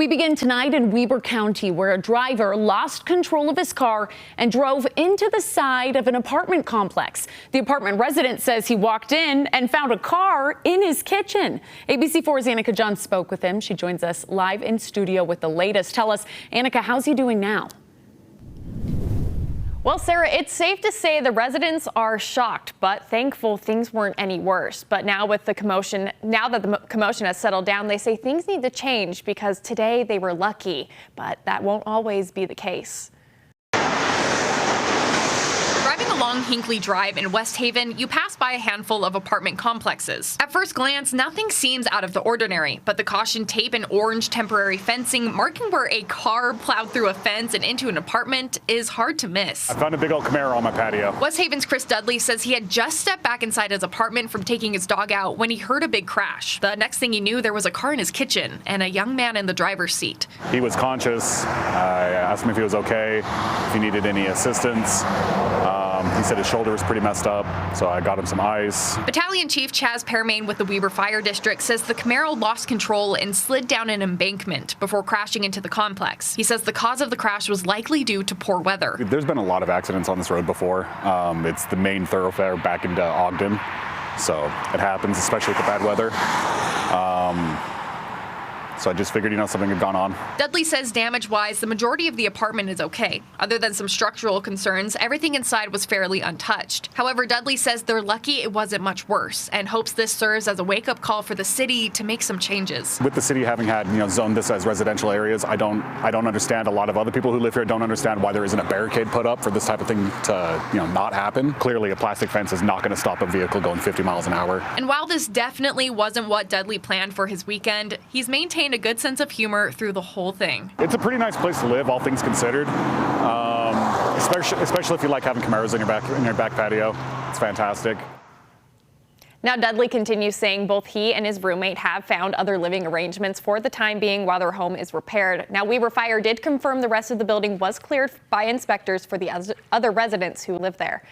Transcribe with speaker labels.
Speaker 1: We begin tonight in Weber County, where a driver lost control of his car and drove into the side of an apartment complex. The apartment resident says he walked in and found a car in his kitchen. ABC4's Annika John spoke with him. She joins us live in studio with the latest. Tell us, Annika, how's he doing now?
Speaker 2: Well, Sarah, it's safe to say the residents are shocked, but thankful things weren't any worse. But now with the commotion, now that the commotion has settled down, they say things need to change because today they were lucky, but that won't always be the case.
Speaker 3: Driving along Hinckley Drive in West Haven, you pass by a handful of apartment complexes. At first glance, nothing seems out of the ordinary, but the caution tape and orange temporary fencing marking where a car plowed through a fence and into an apartment is hard to miss.
Speaker 4: I found a big old Camaro on my patio.
Speaker 3: West Haven's Chris Dudley says he had just stepped back inside his apartment from taking his dog out when he heard a big crash. The next thing he knew, there was a car in his kitchen and a young man in the driver's seat.
Speaker 4: He was conscious. I asked him if he was okay, if he needed any assistance. He said his shoulder was pretty messed up, so I got him some ice.
Speaker 3: Battalion Chief Chaz Permain with the Weber Fire District says the Camaro lost control and slid down an embankment before crashing into the complex. He says the cause of the crash was likely due to poor weather.
Speaker 4: There's been a lot of accidents on this road before. It's the main thoroughfare back into Ogden, so it happens, especially with the bad weather. So I just figured, something had gone on.
Speaker 3: Dudley says damage-wise, the majority of the apartment is okay. Other than some structural concerns, everything inside was fairly untouched. However, Dudley says they're lucky it wasn't much worse and hopes this serves as a wake-up call for the city to make some changes.
Speaker 4: With the city having had, zoned this as residential areas, I don't understand. A lot of other people who live here don't understand why there isn't a barricade put up for this type of thing to, not happen. Clearly, a plastic fence is not going to stop a vehicle going 50 miles an hour.
Speaker 3: And while this definitely wasn't what Dudley planned for his weekend, he's maintained a good sense of humor through the whole thing.
Speaker 4: It's a pretty nice place to live, all things considered, especially if you like having Camaros in your back patio. It's fantastic.
Speaker 2: Now, Dudley continues saying both he and his roommate have found other living arrangements for the time being while their home is repaired. Now, Weber Fire did confirm the rest of the building was cleared by inspectors for the other residents who live there.